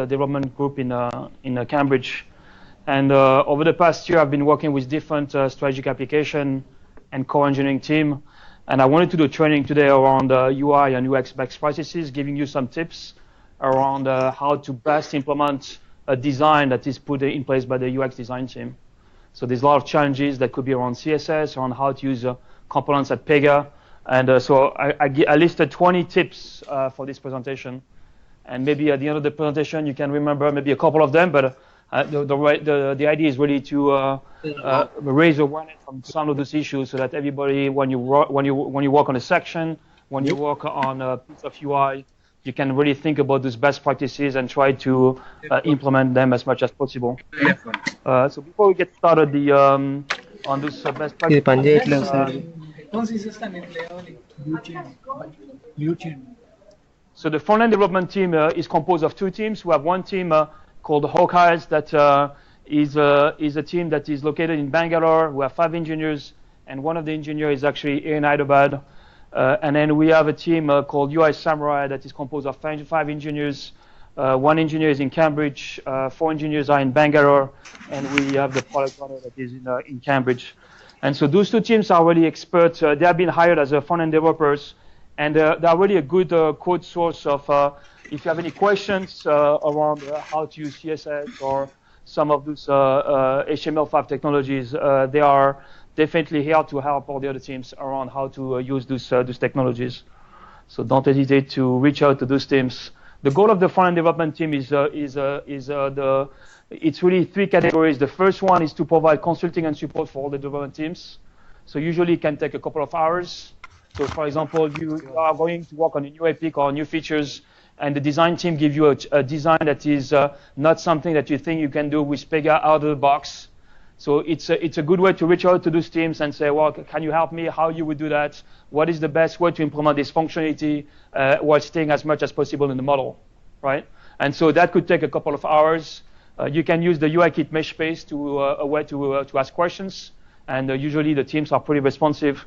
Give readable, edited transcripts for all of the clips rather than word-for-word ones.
development group in Cambridge. And over the past year, I've been working with different strategic application and core engineering team. And I wanted to do training today around UI and UX best practices, giving you some tips around how to best implement a design that is put in place by the UX design team. So there's a lot of challenges that could be around CSS, around how to use components at Pega. And so I listed 20 tips for this presentation. And maybe at the end of the presentation, you can remember maybe a couple of them, but the idea is really to raise awareness on some of those issues so that everybody, when you work on a section, when you work on a piece of UI, you can really think about those best practices and try to implement them as much as possible. So before we get started on those best practices, so the front-end development team is composed of two teams. We have one team called Hawkeyes that is a team that is located in Bangalore. We have 5 engineers, and one of the engineers is actually in Hyderabad. And then we have a team called UI Samurai that is composed of 5 engineers. 1 engineer is in Cambridge, 4 engineers are in Bangalore, and we have the product owner that is in Cambridge. And so those two teams are really experts. They have been hired as front-end developers, and they are really a good code source of if you have any questions around how to use CSS or some of those HTML5 technologies. They are definitely here to help all the other teams around how to use those technologies. So don't hesitate to reach out to those teams. The goal of the front-end development team is it's really 3 categories. The first one is to provide consulting and support for all the development teams. So usually it can take a couple of hours. So for example, you are going to work on a new epic or new features, and the design team gives you a design that is not something that you think you can do with Pega out of the box. So it's a good way to reach out to those teams and say, well, can you help me? How you would do that? What is the best way to implement this functionality while staying as much as possible in the model, right? And so that could take a couple of hours. You can use the UIKit mesh space to a way to ask questions, and usually the teams are pretty responsive.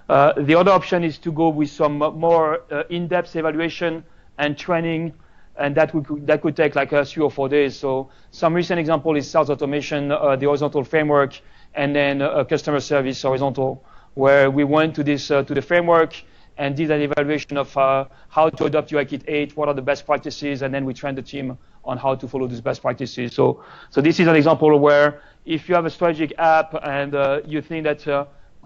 The other option is to go with some more in-depth evaluation and training, and that could take like 3 or 4 days. So some recent example is sales automation, the horizontal framework, and then customer service horizontal, where we went to the framework and did an evaluation of how to adopt UIKit 8, what are the best practices, and then we trained the team on how to follow these best practices. So this is an example where if you have a strategic app and you think that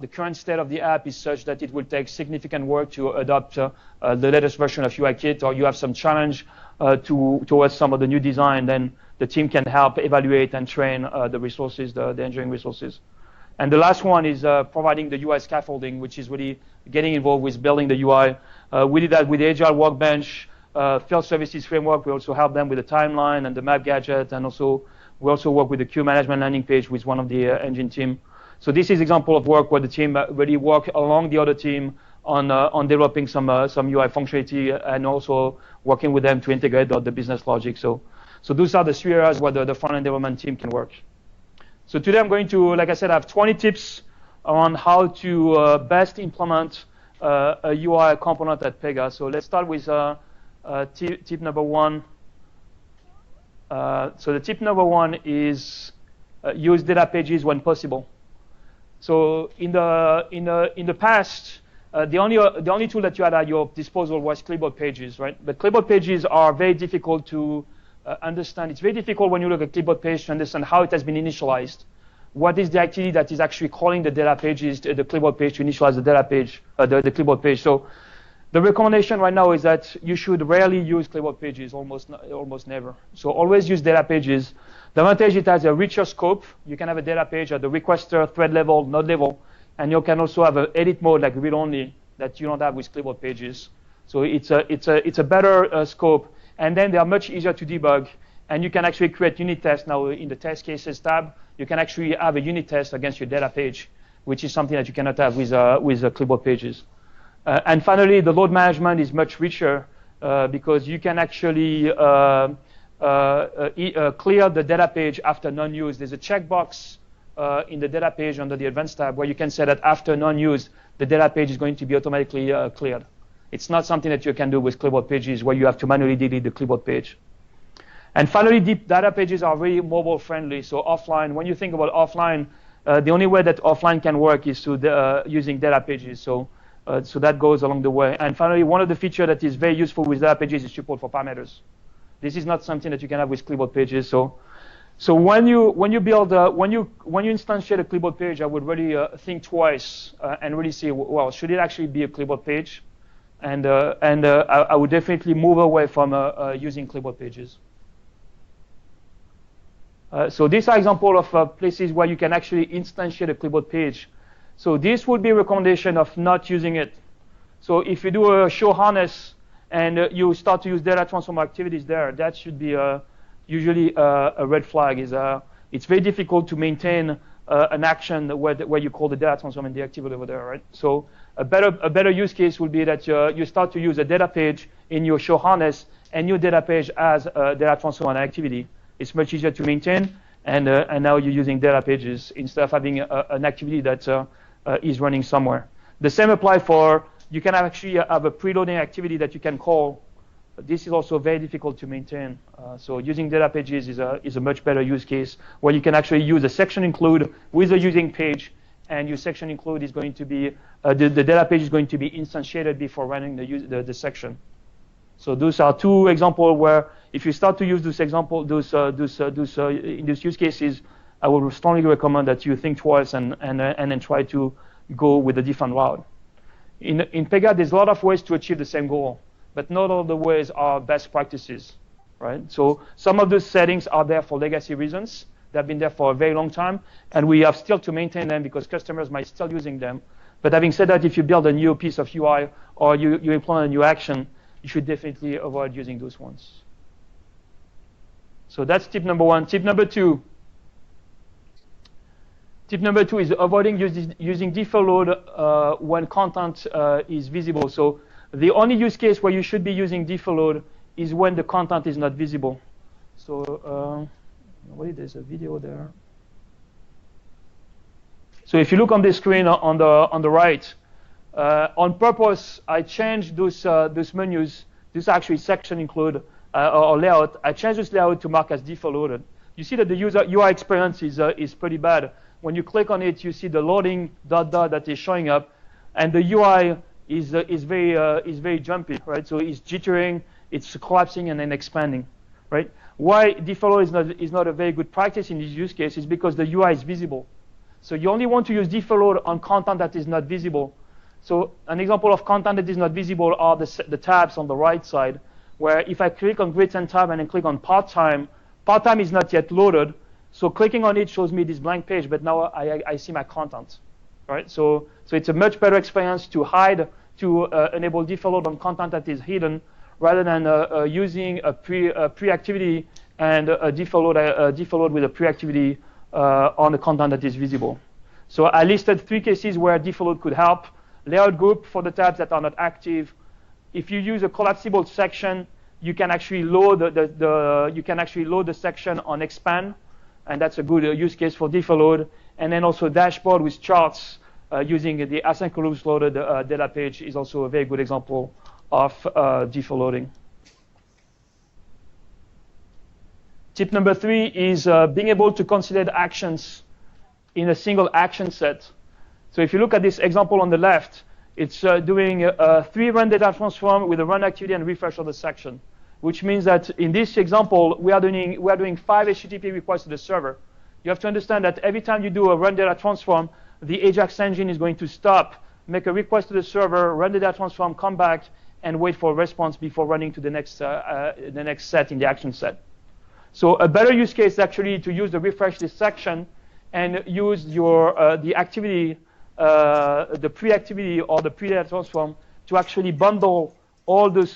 the current state of the app is such that it will take significant work to adopt the latest version of UIKit, or you have some challenge towards some of the new design, then the team can help evaluate and train the resources, the engineering resources. And the last one is providing the UI scaffolding, which is really getting involved with building the UI. We did that with the Agile Workbench, Field Services Framework. We also help them with the timeline and the map gadget, and we also work with the queue management landing page with one of the engine team. So this is example of work where the team really work along the other team on developing some UI functionality and also working with them to integrate the business logic. So those are the 3 areas where the front-end development team can work. So today I'm going to, like I said, I have 20 tips on how to best implement a UI component at Pega. So let's start with tip number 1. So the tip number 1 is use data pages when possible. So in the past, the only tool that you had at your disposal was clipboard pages, right? But clipboard pages are very difficult to understand. It's very difficult when you look at clipboard page to understand how it has been initialized. What is the activity that is actually calling the data pages, the clipboard page to initialize the data page, the clipboard page? So the recommendation right now is that you should rarely use clipboard pages, almost never. So always use data pages. The advantage, it has a richer scope. You can have a data page at the requester, thread level, node level, and you can also have an edit mode like read-only that you don't have with clipboard pages. So it's a better scope, and then they are much easier to debug, and you can actually create unit tests now in the test cases tab. You can actually have a unit test against your data page, which is something that you cannot have with clipboard pages. And finally, the load management is much richer because you can actually clear the data page after non-use. There's a checkbox in the data page under the advanced tab where you can say that after non-use, the data page is going to be automatically cleared. It's not something that you can do with clipboard pages where you have to manually delete the clipboard page. And finally, deep data pages are very mobile friendly. So offline, when you think about offline, the only way that offline can work is to using data pages. So that goes along the way. And finally, one of the features that is very useful with data pages is support for parameters. This is not something that you can have with clipboard pages. So when you instantiate a clipboard page, I would really think twice and really say, well, should it actually be a clipboard page? And I would definitely move away from using clipboard pages. So these are examples of places where you can actually instantiate a clipboard page. So this would be a recommendation of not using it. So if you do a show harness and you start to use data transform activities there, that should be usually a red flag. It's very difficult to maintain an action where you call the data transform and the activity over there, right? So a better use case would be that you start to use a data page in your show harness and your data page as a data transform and activity. It's much easier to maintain, and now you're using data pages instead of having an activity that is running somewhere. The same applies for, you can actually have a preloading activity that you can call. This is also very difficult to maintain. So using data pages is a much better use case where you can actually use a section include with a using page, and your section include is going to be, the data page is going to be instantiated before running the section. So those are two examples where if you start to use this example, in these use cases, I would strongly recommend that you think twice and then try to go with a different route. In Pega, there's a lot of ways to achieve the same goal, but not all the ways are best practices, right? So some of those settings are there for legacy reasons. They've been there for a very long time, and we have still to maintain them because customers might still using them. But having said that, if you build a new piece of UI or you implement a new action, you should definitely avoid using those ones. So that's tip number one. Tip number two. Tip number two is avoiding using default load when content is visible. So the only use case where you should be using default load is when the content is not visible. So wait, there's a video there. So if you look on the screen on the right, on purpose, I changed those menus. This actually section include or layout. I changed this layout to mark as default loaded. You see that the user UI experience is pretty bad. When you click on it, you see the loading dot that is showing up, and the UI is very jumpy, right? So it's jittering, it's collapsing, and then expanding, right? Why default load is not a very good practice in this use case is because the UI is visible. So you only want to use default load on content that is not visible. So an example of content that is not visible are the tabs on the right side, where if I click on Grid and Tab and then click on part-time is not yet loaded. So clicking on it shows me this blank page, but now I see my content, right? So it's a much better experience to hide, to enable default load on content that is hidden, rather than using a pre-activity and a default load with a pre-activity on the content that is visible. So I listed 3 cases where default load could help. Layout group for the tabs that are not active. If you use a collapsible section, you can actually load the section on expand, and that's a good use case for default load. And then also dashboard with charts using the asynchronous loaded data page is also a very good example of default loading. Tip number 3 is being able to consider actions in a single action set. So if you look at this example on the left, it's doing 3 run data transform with a run activity and refresh of the section, which means that in this example, we are doing 5 HTTP requests to the server. You have to understand that every time you do a run data transform, the Ajax engine is going to stop, make a request to the server, run the data transform, come back, and wait for a response before running to the next set in the action set. So a better use case is actually to use the refresh this section and use the activity, the pre-activity or the pre-data transform to actually bundle all those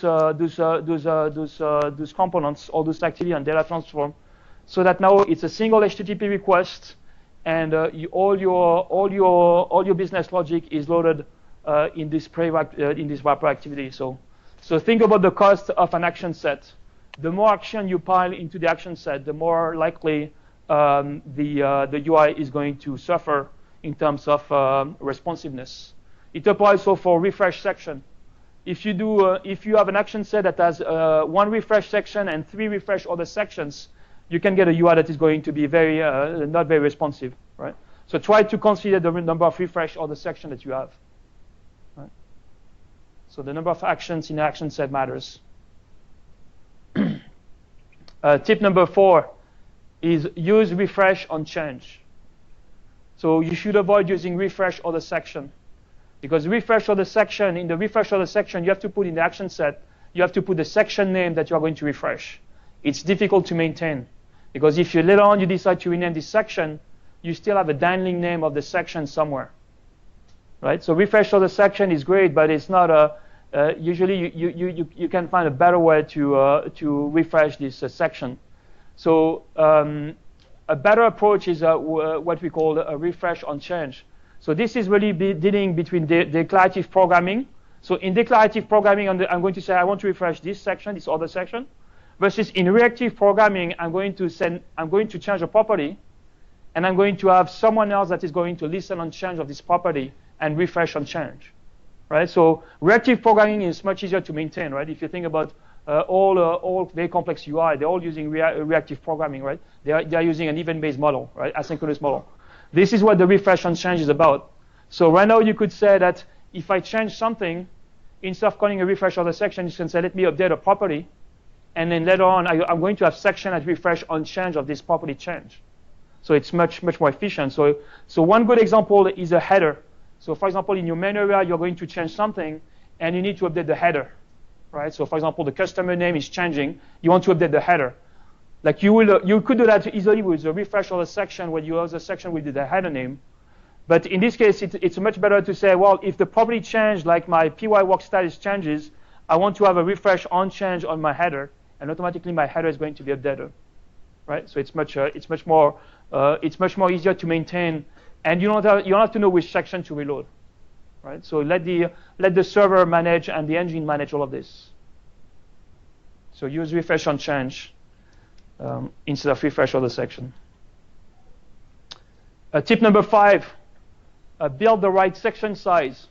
components, all those activity and data transform, so that now it's a single HTTP request, and all your business logic is loaded in this wrapper activity. So think about the cost of an action set. The more action you pile into the action set, the more likely the UI is going to suffer in terms of responsiveness. It applies also for refresh section. if you have an action set that has 1 refresh section and 3 refresh other sections, you can get a UI that is going to be very not very responsive, right? So try to consider the number of refresh other section that you have. Right? So the number of actions in the action set matters. Tip number 4 is use refresh on change. So you should avoid using refresh other section. Because refresh other section, in the refresh other section, you have to put in the action set, you have to put the section name that you are going to refresh. It's difficult to maintain. Because if you later on you decide to rename this section, you still have a dangling name of the section somewhere. Right? So refresh other section is great, but it's not a, usually you can find a better way to refresh this section. So a better approach is what we call a refresh on change. So this is really dealing between declarative programming. So in declarative programming, I'm going to say I want to refresh this section, this other section, versus in reactive programming, I'm going to change a property, and I'm going to have someone else that is going to listen on change of this property and refresh on change, right? So reactive programming is much easier to maintain, right? If you think about all very complex UI, they're all using reactive programming, right? They are using an event-based model, right? Asynchronous model. This is what the refresh on change is about. So right now you could say that if I change something, instead of calling a refresh other section, you can say, let me update a property. And then later on, I'm going to have section that refresh on change of this property change. So it's much more efficient. So one good example is a header. So for example, in your main area, you're going to change something, and you need to update the header, right? So for example, the customer name is changing. You want to update the header. Like you could do that easily with the refresh other section where you have the section with the header name. But in this case, it's much better to say, well, if the property change, like my py work status changes, I want to have a refresh on change on my header, and automatically my header is going to be updated, right? So it's much more easier to maintain, and you don't have to know which section to reload, right? So let the server manage and the engine manage all of this. So use refresh on change instead of refresh other section. Tip number 5, build the right section size.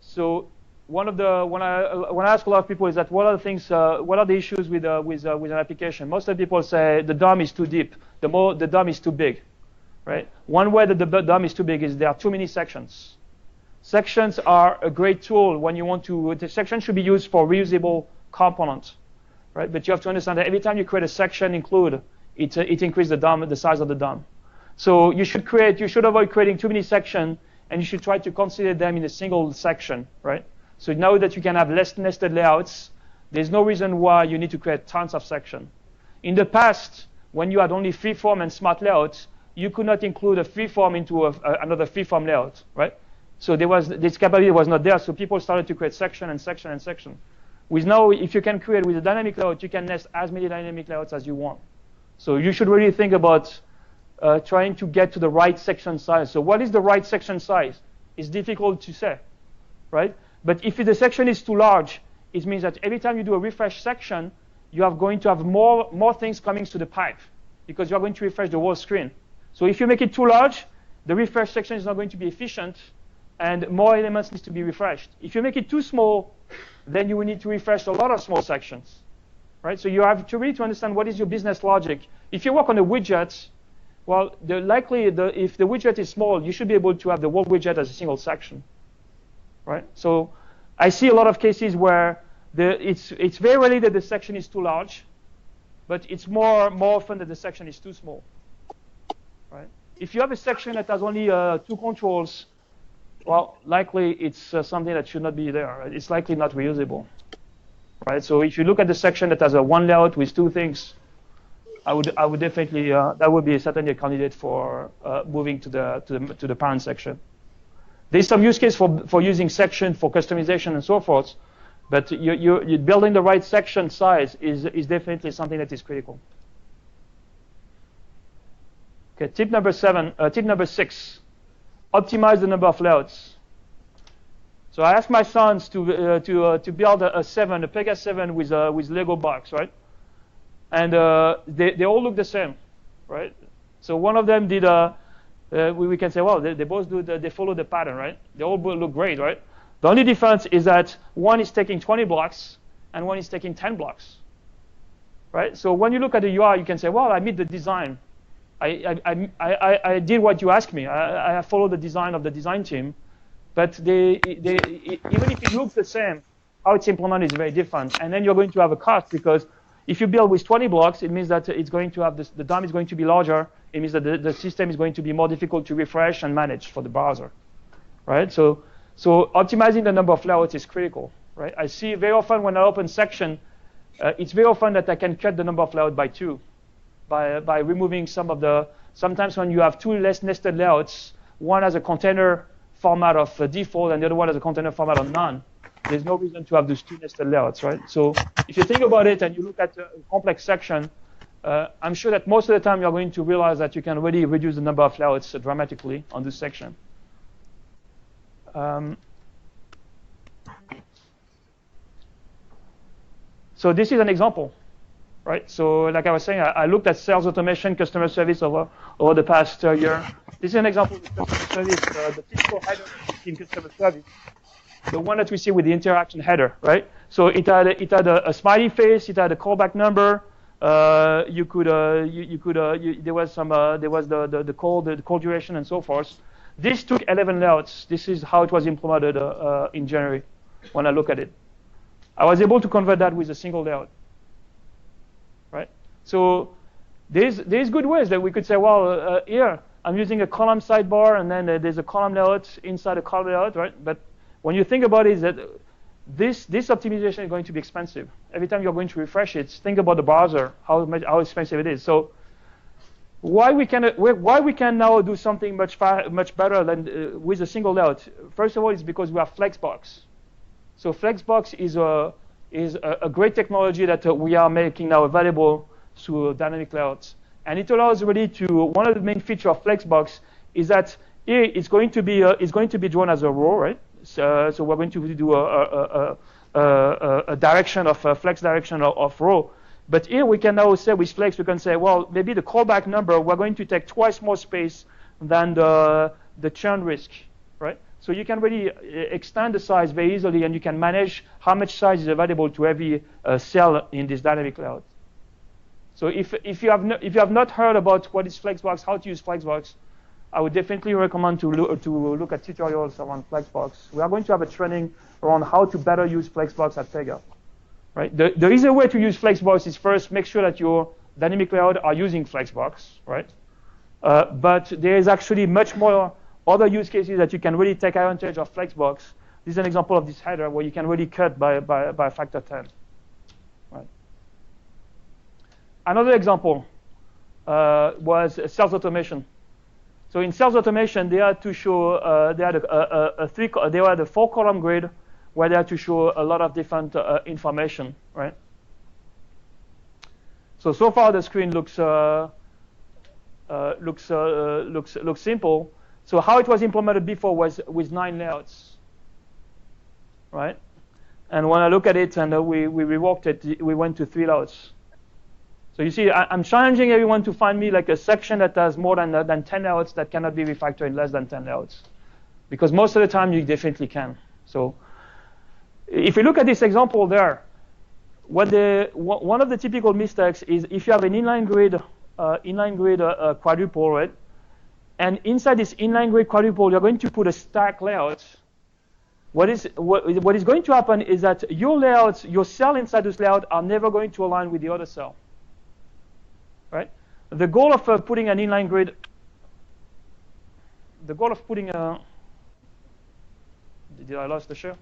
So when I ask a lot of people is that what are the issues with an application? Most of the people say the DOM is too deep, the DOM is too big, right? One way that the DOM is too big is there are too many sections. Sections are a great tool when you want to. The section should be used for reusable components, right? But you have to understand that every time you create a section include, it increases the size of the DOM. So you should avoid creating too many sections, and you should try to consider them in a single section, right? So now that you can have less nested layouts, there's no reason why you need to create tons of sections. In the past, when you had only freeform and smart layouts, you could not include a freeform into another freeform layout, right? So this capability was not there, so people started to create section and section and section. With now, if you can create with a dynamic layout, you can nest as many dynamic layouts as you want. So you should really think about trying to get to the right section size. So what is the right section size? It's difficult to say, right? But if the section is too large, it means that every time you do a refresh section, you are going to have more things coming to the pipe because you are going to refresh the whole screen. So if you make it too large, the refresh section is not going to be efficient, and more elements need to be refreshed. If you make it too small, then you will need to refresh a lot of small sections, right? So you have to really understand what is your business logic. If you work on a widget, well, if the widget is small, you should be able to have the whole widget as a single section, right? So I see a lot of cases where it's very rarely that the section is too large, but it's more often that the section is too small, right? If you have a section that has only 2 controls, well, likely it's something that should not be there. Right? It's likely not reusable, right? So if you look at the section that has a 1 layout with 2 things, I would definitely that would be certainly a candidate for moving to the parent section. There's some use case for using section for customization and so forth, but you're building the right section size is definitely something that is critical. Okay, tip number 6, optimize the number of layouts. So I asked my sons to build a Pega 7 with Lego box, right? And they all look the same, right? So one of them did we can say, well, they both they follow the pattern, right? They all look great, right? The only difference is that one is taking 20 blocks and one is taking 10 blocks. Right? So when you look at the UI, you can say, well, I meet the design. I did what you asked me. I followed the design of the design team. But even if it looks the same, how it's implemented is very different. And then you're going to have a cost, because if you build with 20 blocks, it means that it's going to have the DOM is going to be larger. It means that the system is going to be more difficult to refresh and manage for the browser. Right? So optimizing the number of layouts is critical. Right? I see very often when I open section, it's very often that I can cut the number of layouts by 2 by removing some of the. Sometimes when you have 2 less nested layouts, one has a container format of default and the other one has a container format of none. There's no reason to have those 2 nested layouts, right? So if you think about it and you look at a complex section, I'm sure that most of the time you're going to realize that you can really reduce the number of layouts dramatically on this section. So this is an example, right? So like I was saying, I looked at sales automation, customer service over the past year. This is an example of customer service, the typical header in customer service, the one that we see with the interaction header, right? So it had a smiley face, it had a callback number. There was the call duration and so forth. This took 11 layouts. This is how it was implemented in January. When I look at it, I was able to convert that with a single layout, right? So there's good ways that we could say, well, here I'm using a column sidebar, and then there's a column layout inside a column layout, right? But when you think about it, is that this optimization is going to be expensive. Every time you're going to refresh it, think about the browser, how expensive it is. So why we can now do something much better than with a single layout? First of all, it's because we have Flexbox. So Flexbox is a great technology that we are making now available through dynamic layouts. And it allows really to, one of the main features of Flexbox is that here it's going to be drawn as a row, right? So we're going to do a direction of a flex direction of row. But here we can now say with Flex, we can say, well, maybe the callback number, we're going to take twice more space than the churn risk, right? So you can really extend the size very easily, and you can manage how much size is available to every cell in this dynamic layout. So if you have not heard about what is Flexbox, how to use Flexbox, I would definitely recommend to look at tutorials around Flexbox. We are going to have a training around how to better use Flexbox at Pega. Right? The easy way to use Flexbox is first make sure that your dynamic layout are using Flexbox, right? But there is actually much more other use cases that you can really take advantage of Flexbox. This is an example of this header where you can really cut by a factor 10. Right? Another example was sales automation. So in sales automation, they had to show they had a 4-column grid where they had to show a lot of different information, right? So far the screen looks simple. So how it was implemented before was with 9 layouts, right? And when I look at it and we reworked it, we went to 3 layouts. So you see, I'm challenging everyone to find me like a section that has more than 10 layouts that cannot be refactored in less than 10 layouts, because most of the time you definitely can. So if you look at this example there, one of the typical mistakes is if you have an inline grid quadruple, right? And inside this inline grid quadruple, you're going to put a stack layout. What is going to happen is that your layouts, your cell inside this layout, are never going to align with the other cell. Right? The goal of putting an inline grid, did I lose the share?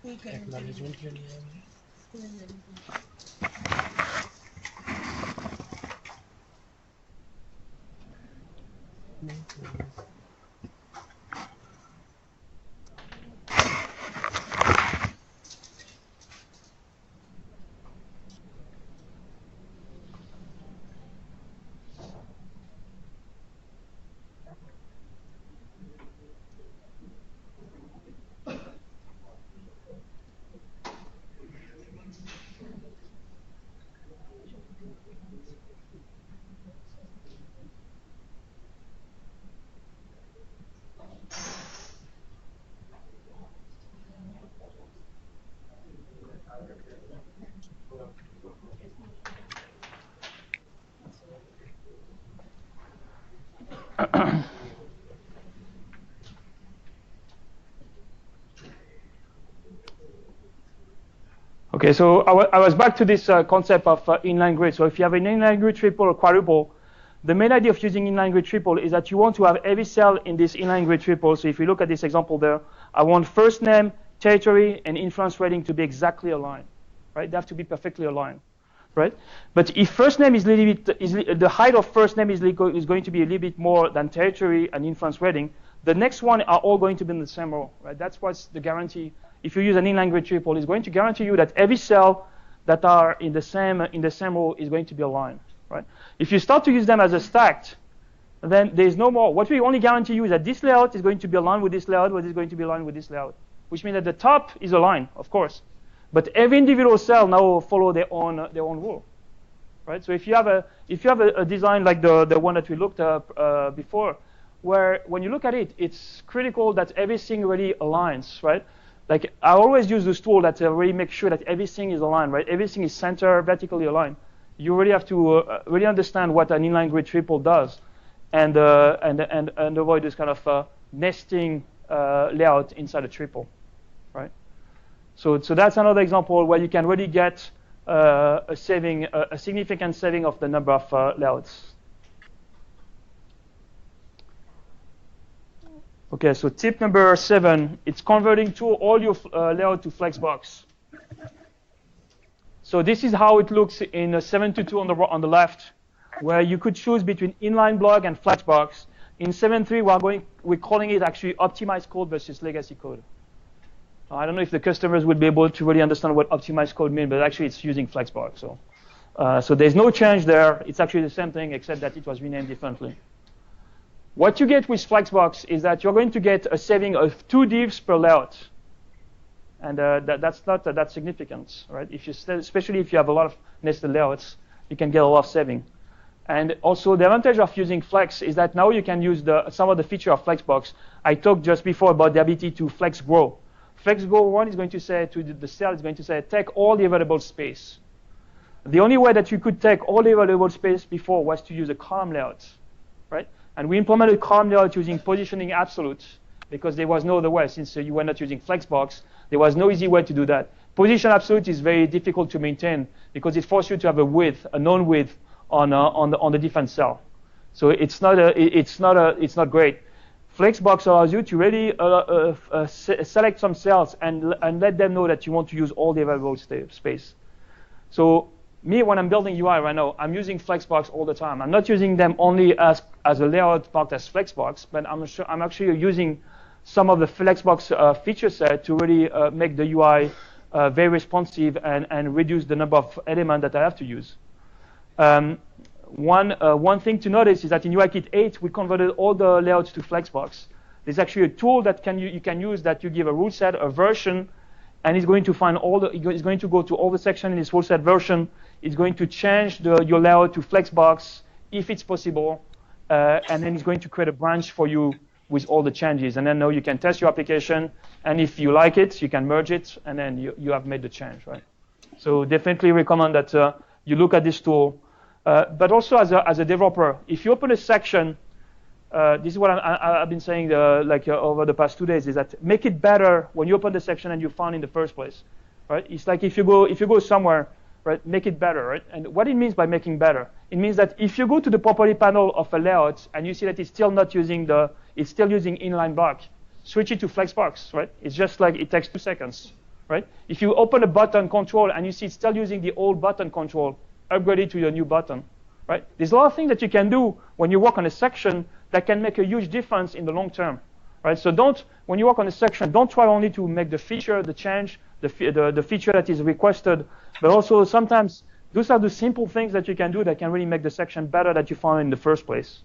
Acknowledgement क्यों नहीं आया? Okay, so I was back to this concept of inline grid. So if you have an inline grid triple or quadruple, the main idea of using inline grid triple is that you want to have every cell in this inline grid triple. So if you look at this example there, I want first name, territory, and influence rating to be exactly aligned, right? They have to be perfectly aligned, right? But if first name is a little bit, the height of first name is going to be a little bit more than territory and influence rating, the next one are all going to be in the same row, right? That's what's the guarantee. If you use an inline grid triple, it's going to guarantee you that every cell that are in the same row is going to be aligned, right? If you start to use them as a stacked, then there's no more. What we only guarantee you is that this layout is going to be aligned with this layout, what is going to be aligned with this layout, which means that the top is aligned, of course, but every individual cell now follow their own rule, right? So if you have a design like the one that we looked at before, where when you look at it, it's critical that everything really aligns, right? Like I always use this tool that really makes sure that everything is aligned, right? Everything is center vertically aligned. You really have to really understand what an inline grid triple does, and avoid this kind of nesting layout inside a triple, right? So that's another example where you can really get a significant saving of the number of layouts. Okay, so tip number 7, it's converting all your layout to Flexbox. So this is how it looks in 7.2 on the left, where you could choose between inline block and Flexbox. In 7.3, we're calling it actually optimized code versus legacy code. I don't know if the customers would be able to really understand what optimized code means, but actually it's using Flexbox. So there's no change there. It's actually the same thing, except that it was renamed differently. What you get with Flexbox is that you're going to get a saving of 2 divs per layout. And that's not that significant, right? Especially if you have a lot of nested layouts, you can get a lot of saving. And also the advantage of using Flex is that now you can use some of the feature of Flexbox. I talked just before about the ability to flex grow. Flex grow 1 is going to say to the cell, is going to say, take all the available space. The only way that you could take all the available space before was to use a column layout, right? And we implemented column layout using positioning absolute because there was no other way. Since you were not using Flexbox, there was no easy way to do that. Position absolute is very difficult to maintain because it forces you to have a width, a known width on the different cell. So it's not great. Flexbox allows you to really select some cells and let them know that you want to use all the available space. So me, when I'm building UI right now, I'm using Flexbox all the time. I'm not using them only as a layout marked as Flexbox, but I'm actually using some of the Flexbox feature set to really make the UI very responsive and reduce the number of elements that I have to use. One thing to notice is that in UIKit 8, we converted all the layouts to Flexbox. There's actually a tool that you can use that you give a rule set, a version, and it's going to find it's going to go to all the section in this rule set version. It's going to change your layout to Flexbox if it's possible, and then it's going to create a branch for you with all the changes. And then now you can test your application, and if you like it, you can merge it, and then you have made the change, right? So definitely recommend that you look at this tool. But also as a developer, if you open a section, this is what I've been saying over the past 2 days, is that make it better when you open the section and you found in the first place, right? It's like if you go somewhere, right, make it better, right? And what it means by making better, it means that if you go to the property panel of a layout and you see that it's still using inline block, switch it to Flexbox, right? It's just like it takes 2 seconds, right? If you open a button control and you see it's still using the old button control, upgrade it to your new button, right? There's a lot of things that you can do when you work on a section that can make a huge difference in the long term, right? So when you work on a section, don't try only to make the feature, the change, the feature that is requested, but also sometimes those are the simple things that you can do that can really make the section better that you found in the first place.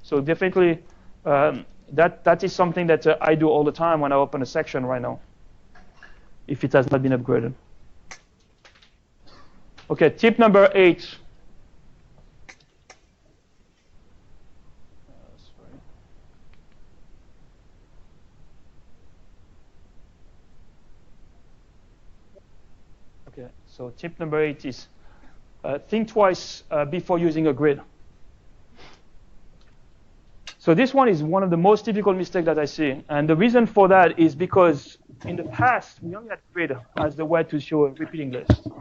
So definitely, that is something that I do all the time when I open a section right now, if it has not been upgraded. Okay, tip number 8. Okay, so tip number 8 is think twice before using a grid. So this one is one of the most typical mistakes that I see. And the reason for that is because in the past, we only had grid as the way to show a repeating list. So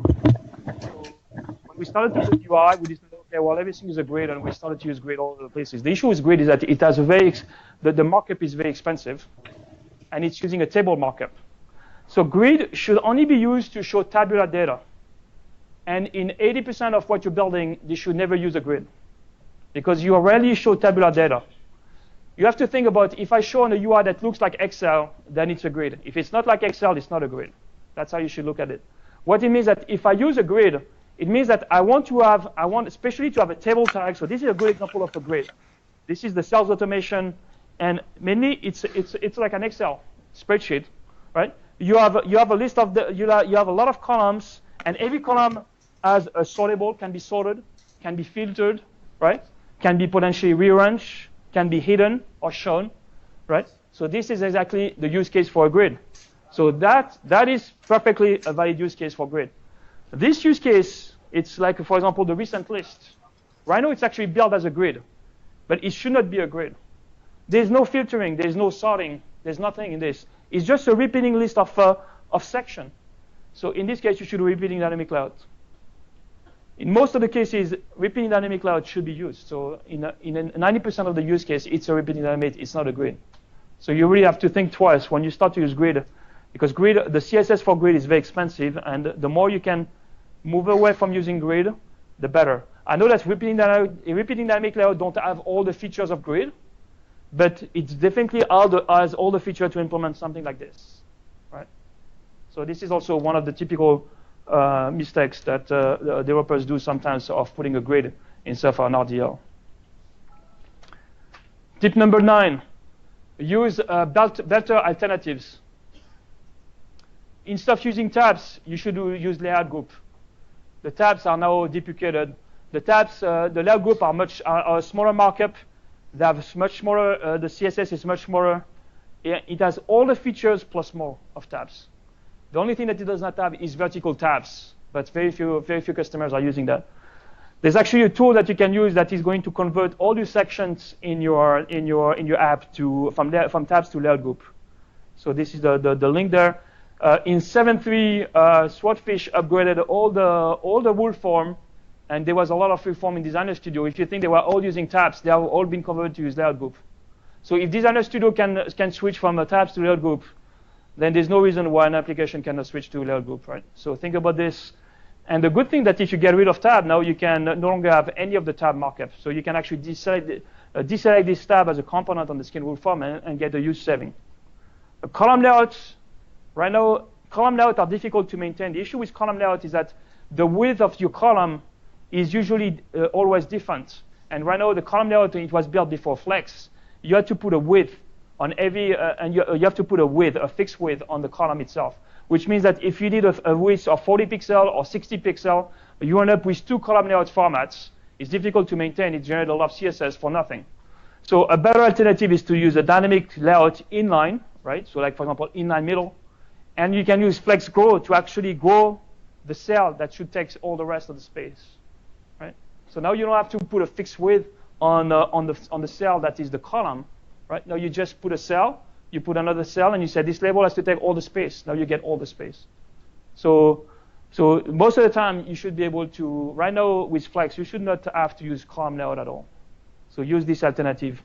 when we started to do UI, we decided, okay, well, everything is a grid, and we started to use grid all over the places. The issue with grid is that it has the markup is very expensive, and it's using a table markup. So grid should only be used to show tabular data. And in 80% of what you're building, you should never use a grid, because you rarely show tabular data. You have to think about, if I show on a UI that looks like Excel, then it's a grid. If it's not like Excel, it's not a grid. That's how you should look at it. What it means that if I use a grid, it means that I want especially to have a table tag. So this is a good example of a grid. This is the sales automation, and mainly it's like an Excel spreadsheet, right? You have a list of you have a lot of columns, and every column has a sortable, can be sorted, can be filtered, right? Can be potentially rearranged, can be hidden or shown, right? So this is exactly the use case for a grid. So that is perfectly a valid use case for grid. This use case, it's like, for example, the recent list. Right now, it's actually built as a grid, but it should not be a grid. There's no filtering, there's no sorting, there's nothing in this. It's just a repeating list of section. So in this case, you should repeating dynamic layout. In most of the cases, repeating dynamic layout should be used. So in 90% of the use case, it's a repeating dynamic, it's not a grid. So you really have to think twice when you start to use grid, because grid, the CSS for grid is very expensive, and the more you can move away from using grid, the better. I know that repeating dynamic layout don't have all the features of grid, but it's definitely has all the features to implement something like this, right? So this is also one of the typical mistakes that developers do sometimes of putting a grid instead of an RDL. Tip number 9, use better alternatives. Instead of using tabs, you should use layout group. The tabs are now deprecated. The tabs, the layout group are a smaller markup. They have much smaller, the CSS is much smaller. It has all the features plus more of tabs. The only thing that it does not have is vertical tabs, but very few customers are using that. There's actually a tool that you can use that is going to convert all your sections in your app from tabs to layout group. So this is the link there. In 7.3, Swordfish upgraded all the rule form, and there was a lot of reform in Designer Studio. If you think they were all using tabs, they have all been converted to use layout group. So if Designer Studio can switch from tabs to layout group, then there's no reason why an application cannot switch to layout group, right? So think about this. And the good thing that if you get rid of tab, now you can no longer have any of the tab markup. So you can actually deselect this tab as a component on the skin rule form and get a use saving. Column layouts, right now, column layouts are difficult to maintain. The issue with column layout is that the width of your column is usually always different. And right now, the column layout, it was built before Flex. You had to put a width on every, and you have to put a fixed width on the column itself, which means that if you need a width of 40 pixel or 60 pixel, you end up with 2 column layout formats. It's difficult to maintain. It generates a lot of CSS for nothing. So a better alternative is to use a dynamic layout inline, right? So like, for example, inline middle. And you can use flex grow to actually grow the cell that should take all the rest of the space, right? So now you don't have to put a fixed width on the cell that is the column, right? Now you just put a cell, you put another cell, and you say this label has to take all the space. Now you get all the space. So most of the time you should be able to, right now with Flex, you should not have to use column layout at all. So use this alternative.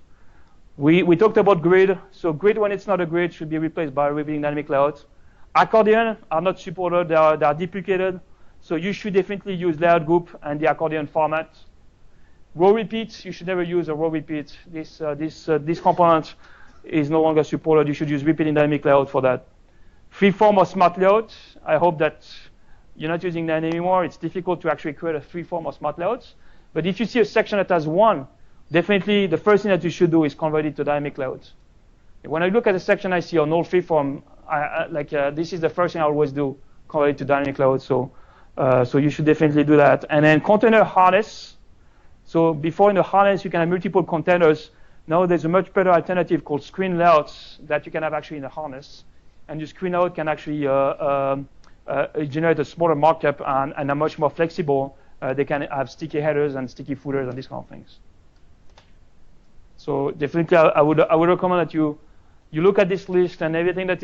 We talked about grid. So grid, when it's not a grid, should be replaced by repeating dynamic layout. Accordion are not supported. They are deprecated. So you should definitely use layout group and the accordion format. Row repeats, you should never use a row repeat. This component is no longer supported. You should use repeating dynamic layout for that. Freeform or smart layout. I hope that you're not using that anymore. It's difficult to actually create a freeform or smart layouts. But if you see a section that has one, definitely the first thing that you should do is convert it to dynamic layout. When I look at a section I see on all freeform, this is the first thing I always do, convert it to dynamic layout. So you should definitely do that. And then container harness. So before in the harness, you can have multiple containers. Now there's a much better alternative called screen layouts that you can have actually in the harness. And your screen layout can actually generate a smaller markup and are much more flexible. They can have sticky headers and sticky footers and these kind of things. So definitely, I would recommend that you look at this list, and everything that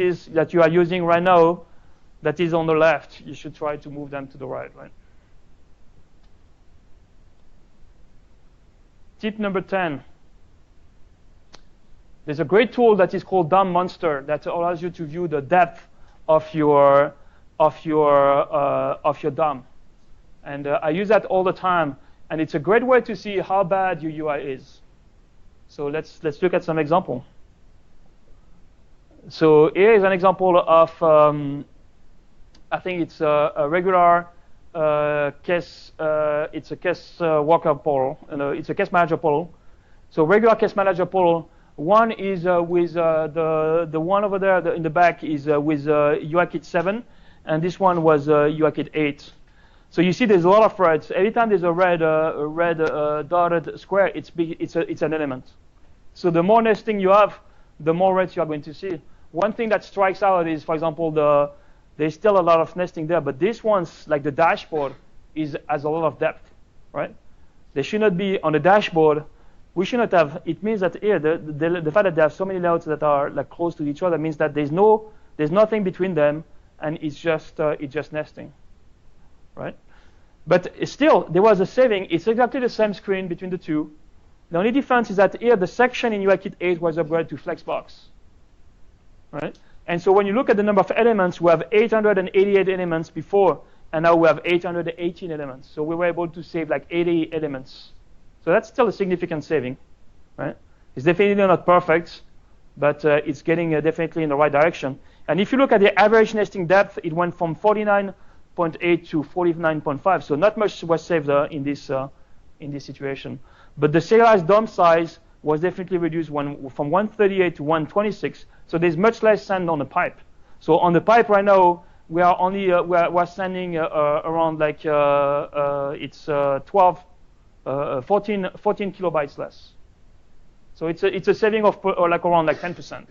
you are using right now that is on the left, you should try to move them to the right. Tip number 10. There's a great tool that is called DOM Monster that allows you to view the depth of your DOM. And I use that all the time, and it's a great way to see how bad your UI is. So let's look at some example. So here is an example of I think it's a regular case. It's a case worker portal. It's a case manager portal. So regular case manager portal. One is with the one over there in the back is with UIKit 7, and this one was UIKit 8. So you see, there's a lot of threads. Every time there's a red dotted square, it's an element. So the more nesting you have, the more reds you are going to see. One thing that strikes out is, for example, there's still a lot of nesting there, but this one's like the dashboard has a lot of depth, right? There should not be on the dashboard. We should not have. It means that here the fact that there are so many layouts that are like close to each other means that there's nothing between them, and it's just nesting, right? But still, there was a saving. It's exactly the same screen between the two. The only difference is that here the section in UIKit 8 was upgraded to Flexbox, right? And so when you look at the number of elements, we have 888 elements before, and now we have 818 elements. So we were able to save like 80 elements. So that's still a significant saving, right? It's definitely not perfect, but it's getting definitely in the right direction. And if you look at the average nesting depth, it went from 49.8 to 49.5. So not much was saved in this situation. But the serialized DOM size was definitely reduced from 138 to 126. So there's much less sand on the pipe. So on the pipe right now, we are only we're sending around like it's 14 kilobytes less. So it's a saving of like around like 10%.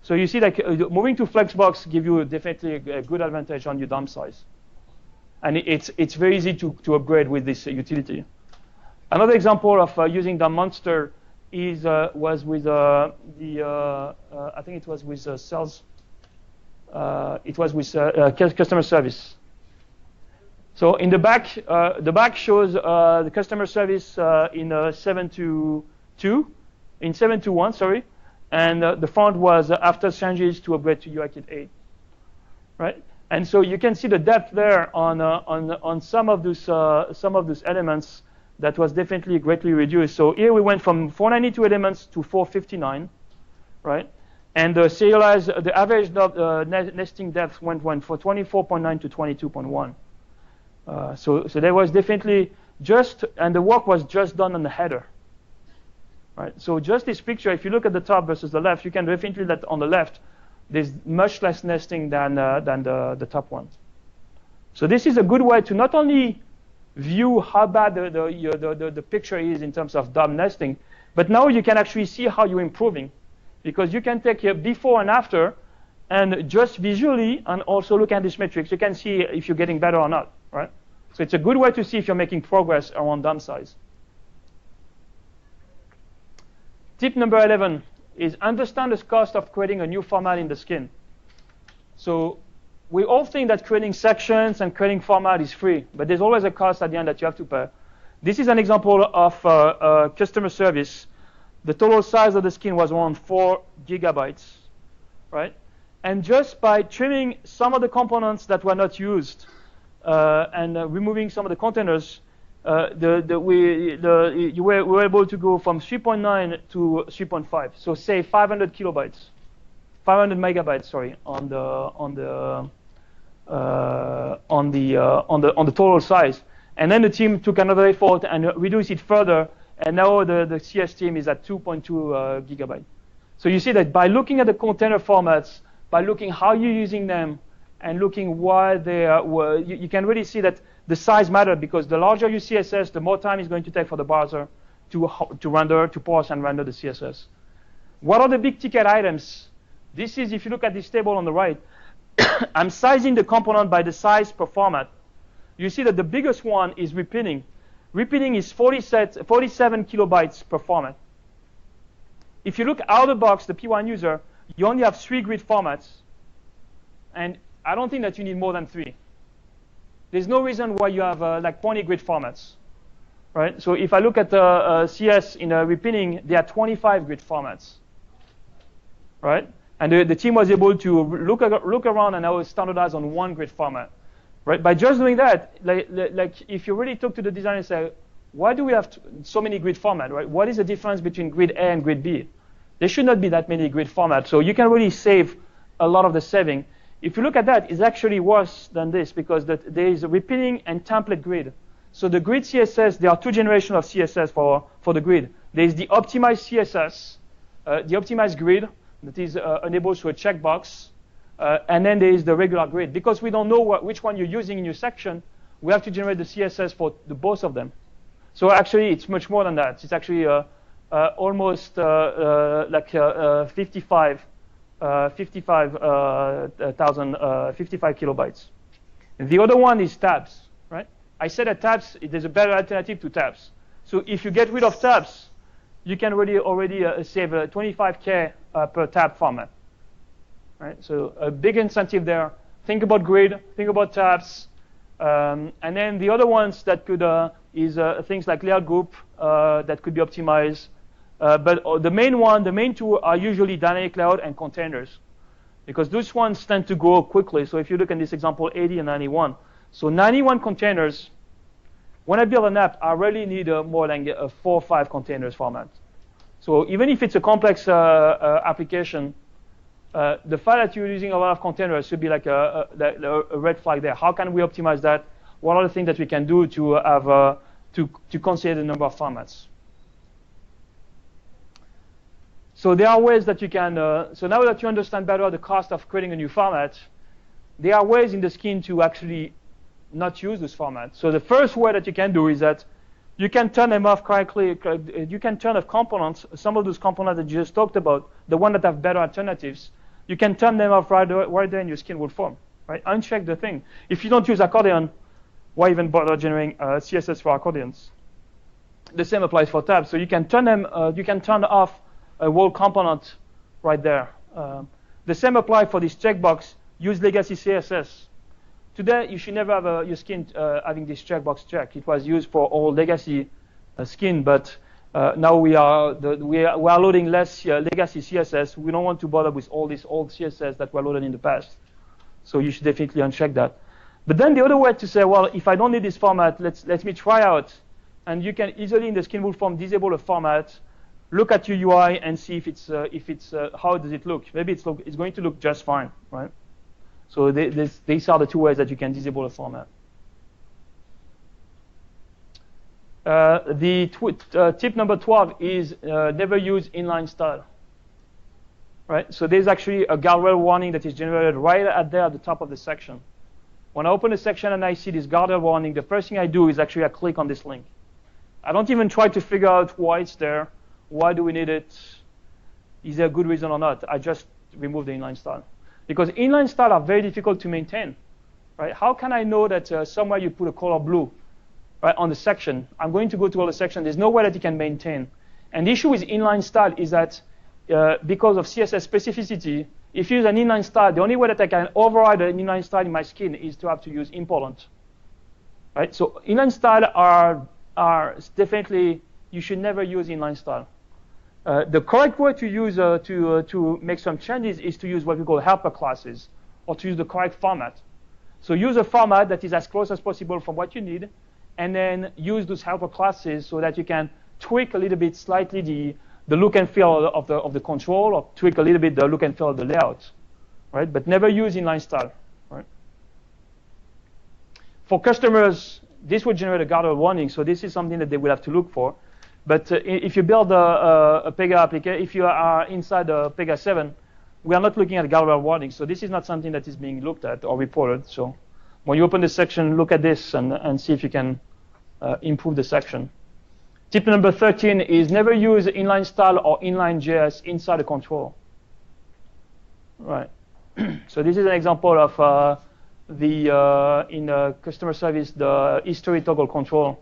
So you see, like moving to Flexbox give you definitely a good advantage on your DOM size, and it's very easy to upgrade with this utility. Another example of using DOM Monster was with I think it was with sales. It was with customer service. So in the back shows the customer service in 7.2, in 7.2.1, sorry, and the front was after changes to upgrade to UIKit 8, right? And so you can see the depth there on some of those elements that was definitely greatly reduced. So here we went from 492 elements to 459, right? And the average nesting depth went from 24.9 to 22.1. So there was definitely and the work was just done on the header, right? So just this picture, if you look at the top versus the left, you can definitely that on the left, there's much less nesting than the top one. So this is a good way to not only view how bad the picture is in terms of DOM nesting, but now you can actually see how you're improving, because you can take a before and after, and just visually, and also look at this matrix, you can see if you're getting better or not, right? So it's a good way to see if you're making progress around DOM size. Tip number 11 is understand the cost of creating a new format in the skin. So we all think that creating sections and creating format is free, but there's always a cost at the end that you have to pay. This is an example of customer service. The total size of the skin was around 4 gigabytes, right? And just by trimming some of the components that were not used and removing some of the containers, you were able to go from 3.9 to 3.5. So say 500 megabytes, sorry, on the total size. And then the team took another effort and reduced it further. And now the CS team is at 2.2 gigabytes. So you see that by looking at the container formats, by looking how you're using them, and looking why they are, you can really see that the size matters, because the larger your CSS, the more time it's going to take for the browser to render, to parse and render the CSS. What are the big ticket items? This is, if you look at this table on the right, I'm sizing the component by the size per format. You see that the biggest one is repeating. Repeating is 47 kilobytes per format. if you look out of the box, the P1 user, you only have 3 grid formats. And I don't think that you need more than 3. There's no reason why you have like 20 grid formats. Right? So if I look at CS in repinning, there are 25 grid formats. Right? And the team was able to look around and now standardize on 1 grid format. Right? By just doing that, like if you really talk to the designer and say, why do we have so many grid formats? Right? What is the difference between grid A and grid B? There should not be that many grid formats. So you can really save a lot of the saving. If you look at that, it's actually worse than this because there is a repinning and template grid. So the grid CSS, there are 2 generations of CSS for the grid. There is the optimized CSS, the optimized grid that is enabled through a checkbox. And then there is the regular grid. Because we don't know which one you're using in your section, we have to generate the CSS for both of them. So actually, it's much more than that. It's actually almost like 55 kilobytes. And the other one is tabs, right? I said that tabs, there's a better alternative to tabs. So if you get rid of tabs, you can really already save 25K per tab format. Right? So a big incentive there. Think about grid, think about tabs. And then the other ones that could is things like layout group that could be optimized. But the main two are usually dynamic layout and containers. Because those ones tend to grow quickly. So if you look at this example, 80 and 91. So 91 containers, when I build an app, I really need more than a 4 or 5 containers format. So even if it's a complex application, the fact that you're using a lot of containers should be like a red flag there. How can we optimize that? What are the things that we can do to have to consider the number of formats? So there are ways that you can. So now that you understand better the cost of creating a new format, there are ways in the skin to actually not use this format. So the first way that you can do is that you can turn them off correctly. You can turn off components, some of those components that you just talked about, the one that have better alternatives. You can turn them off right there in your skin will form. Right? Uncheck the thing. If you don't use accordion, why even bother generating CSS for accordions? The same applies for tabs. So you can turn them. You can turn off a whole component right there. The same applies for this checkbox. Use legacy CSS. Today, you should never have your skin having this checkbox check. It was used for all legacy skin, but now we are loading less legacy CSS. We don't want to bother with all this old CSS that were loaded in the past. So you should definitely uncheck that. But then the other way to say, well, if I don't need this format, let me try out. And you can easily in the skin rule form disable a format, look at your UI and see if it's how does it look. Maybe it's going to look just fine, right? So these are the 2 ways that you can disable a format. Tip number 12 is never use inline style. Right? So there's actually a guardrail warning that is generated right at the top of the section. When I open a section and I see this guardrail warning, the first thing I do is actually I click on this link. I don't even try to figure out why it's there. Why do we need it? Is there a good reason or not? I just remove the inline style. Because inline style are very difficult to maintain. Right? How can I know that somewhere you put a color blue right, on the section? I'm going to go to all the section. There's no way that you can maintain. And the issue with inline style is that because of CSS specificity, if you use an inline style, the only way that I can override an inline style in my skin is to have to use important. Right? So inline style are definitely, you should never use inline style. The correct way to use to make some changes is to use what we call helper classes, or to use the correct format. So use a format that is as close as possible from what you need, and then use those helper classes so that you can tweak a little bit slightly the look and feel of the control, or tweak a little bit the look and feel of the layout, right? But never use inline style, right? For customers, this will generate a guardrail warning, so this is something that they will have to look for. But if you build a Pega application, if you are inside the Pega 7, we are not looking at guardrail warning. So this is not something that is being looked at or reported. So when you open the section, look at this and see if you can improve the section. Tip number 13 is never use inline style or inline JS inside a control. Right. So this is an example of in customer service, the history toggle control.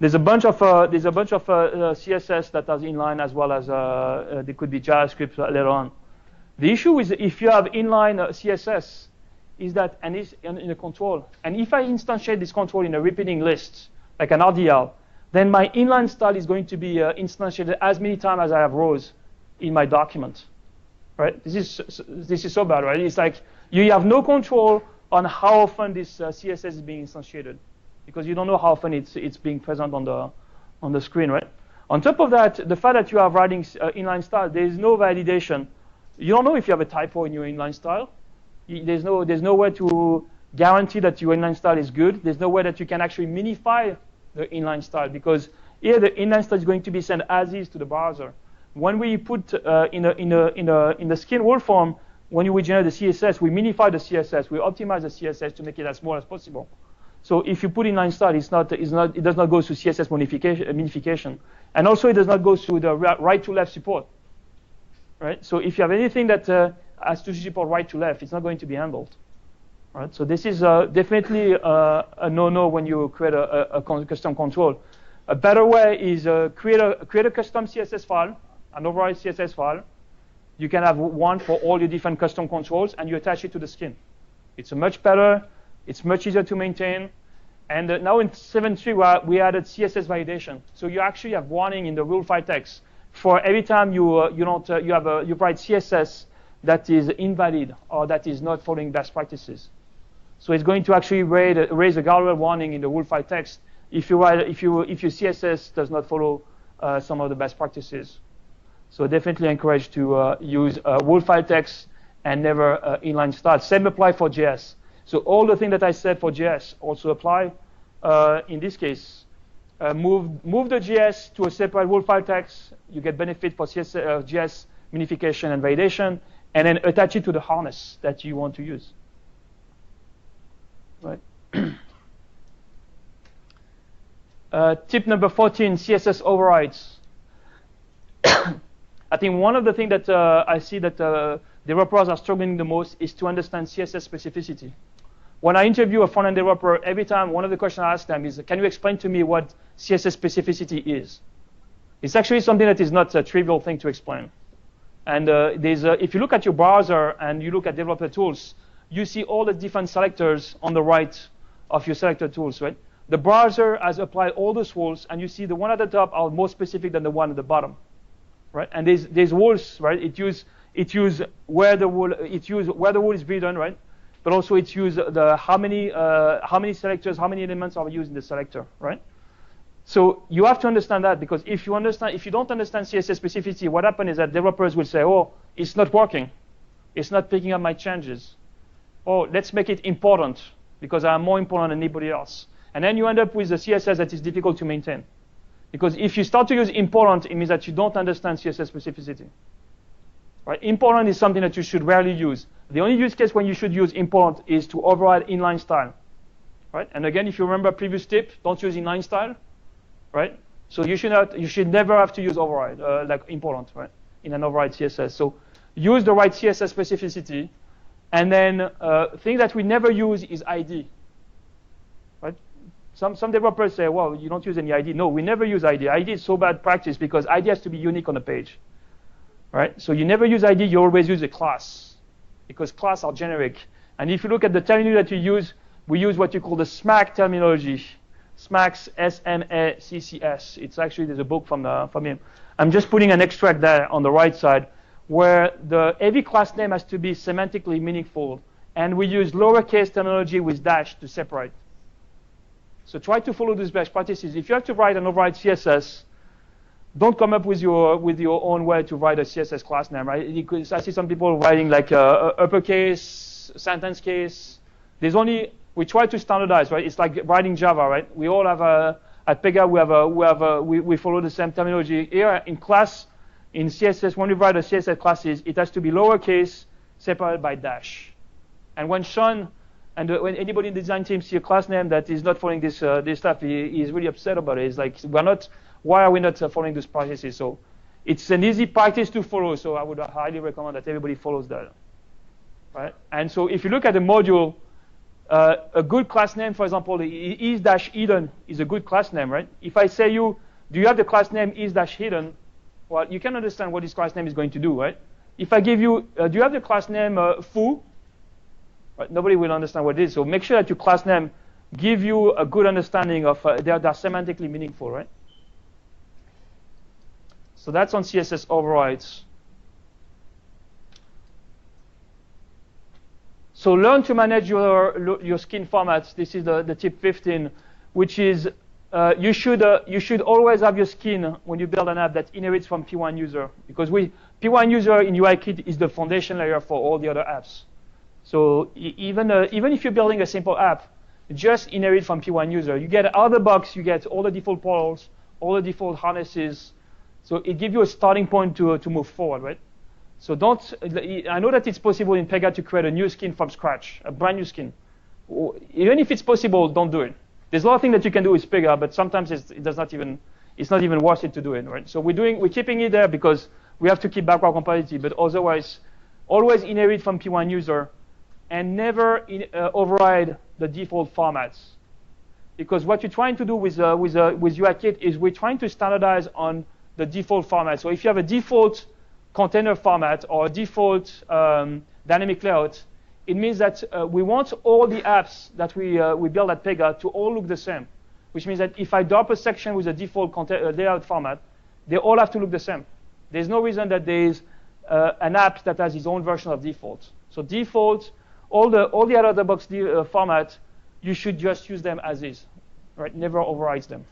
There's a bunch of CSS that are inline as well as there could be JavaScript later on. The issue is if you have inline CSS, is that and is in a control, and if I instantiate this control in a repeating list like an RDL, then my inline style is going to be instantiated as many times as I have rows in my document. Right? This is so bad, right? It's like you have no control on how often this CSS is being instantiated, because you don't know how often it's being present on the screen, right? On top of that, the fact that you are writing inline style, there is no validation. You don't know if you have a typo in your inline style. There's no way to guarantee that your inline style is good. There's no way that you can actually minify the inline style, because here the inline style is going to be sent as is to the browser. When we put in the skin rule form, when we generate the CSS, we minify the CSS. We optimize the CSS to make it as small as possible. So if you put inline style, it does not go through CSS minification, and also it does not go through the right to left support. Right? So if you have anything that has to support right to left, it's not going to be handled. Right? So this is definitely a no-no when you create a custom control. A better way is create a custom CSS file, an override CSS file. You can have one for all your different custom controls, and you attach it to the skin. It's much better. It's much easier to maintain. And now in 7.3, we added CSS validation. So you actually have warning in the rule file text for every time you write CSS that is invalid or that is not following best practices. So it's going to actually raise a guardrail warning in the rule file text if your CSS does not follow some of the best practices. So definitely encourage to use rule file text and never inline style. Same apply for JS. So all the things that I said for JS also apply in this case. Move the JS to a separate rule file text. You get benefit for JS minification and validation, and then attach it to the harness that you want to use. Right. Tip number 14, CSS overrides. I think one of the things that I see that developers are struggling the most is to understand CSS specificity. When I interview a front-end developer, every time one of the questions I ask them is, can you explain to me what CSS specificity is? It's actually something that is not a trivial thing to explain. And if you look at your browser and you look at developer tools, you see all the different selectors on the right of your selector tools, right? The browser has applied all those rules, and you see the one at the top are more specific than the one at the bottom, right? And there's rules, right? It use where the rule is written, right? But also it use how many selectors, how many elements are used in the selector, right? So you have to understand that, because if you don't understand CSS specificity, what happens is that developers will say, oh, it's not working, it's not picking up my changes. Oh, let's make it important because I'm more important than anybody else. And then you end up with a CSS that is difficult to maintain. Because if you start to use important, it means that you don't understand CSS specificity. Right? Important is something that you should rarely use. The only use case when you should use important is to override inline style. Right? And again, if you remember previous tip, don't use inline style. Right? So you should never have to use override, like important, right? In an override CSS. So use the right CSS specificity. And then thing that we never use is ID. Right? Some developers say, well, you don't use any ID. No, we never use ID. ID is so bad practice because ID has to be unique on the page. Right? So you never use ID, you always use a class, because class are generic. And if you look at the terminology that you use, we use what you call the SMAC terminology. SMACs, S-M-A-C-C-S. It's actually, there's a book from him. I'm just putting an extract there on the right side, where every class name has to be semantically meaningful. And we use lowercase terminology with dash to separate. So try to follow these best practices. If you have to write an override CSS, don't come up with your own way to write a CSS class name, right? Because I see some people writing like uppercase, sentence case. We try to standardize, right? It's like writing Java, right? We all have at Pega we follow the same terminology. Here in class, in CSS, when we write a CSS classes, it has to be lowercase separated by dash. And when Sean and when anybody in the design team see a class name that is not following this stuff, he is really upset about it. It's like why are we not following these practices? So it's an easy practice to follow. So I would highly recommend that everybody follows that. Right? And so if you look at the module, A good class name, for example, is-hidden is a good class name, right? If I say do you have the class name is-hidden? Well, you can understand what this class name is going to do, right? If I give you, do you have the class name foo? Right? Nobody will understand what it is. So make sure that your class name give you a good understanding of they're semantically meaningful, right? So that's on CSS overrides. So learn to manage your skin formats. This is the tip 15, which is you should always have your skin when you build an app that inherits from P1 user, because P1 user in UIKit is the foundation layer for all the other apps. So even if you're building a simple app, just inherit from P1 user. You get out of the box, you get all the default portals, all the default harnesses. So it gives you a starting point to move forward, right? So I know that it's possible in Pega to create a new skin from scratch, a brand new skin. Even if it's possible, don't do it. There's a lot of things that you can do with Pega, but sometimes it's not even worth it to do it, right? So we're keeping it there because we have to keep backward compatibility, but otherwise, always inherit from P1 user and never override the default formats. Because what you're trying to do with UIKit is we're trying to standardize on the default format. So if you have a default container format or a default dynamic layout, it means that we want all the apps that we build at Pega to all look the same, which means that if I drop a section with a default layout format, they all have to look the same. There's no reason that there's an app that has its own version of default. So default, all the out-of-the-box format, you should just use them as is, right? Never override them,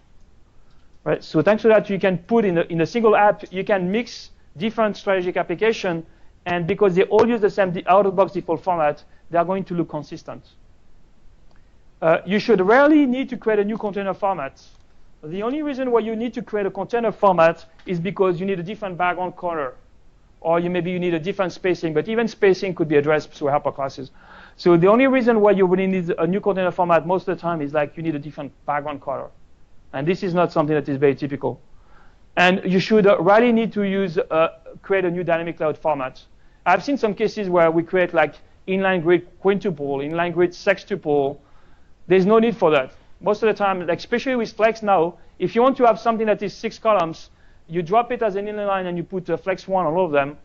right? So thanks to that, you can put in a single app, you can mix different strategic application, and because they all use the same out-of-the-box default format, they are going to look consistent. You should rarely need to create a new container format. The only reason why you need to create a container format is because you need a different background color, or maybe you need a different spacing, but even spacing could be addressed through helper classes. So the only reason why you really need a new container format most of the time is like you need a different background color. And this is not something that is very typical. And you should rarely need to create a new dynamic layout format. I've seen some cases where we create like inline grid quintuple, inline grid sextuple. There's no need for that. Most of the time, like especially with Flex now, if you want to have something that is 6 columns, you drop it as an inline line and you put Flex 1 on all of them.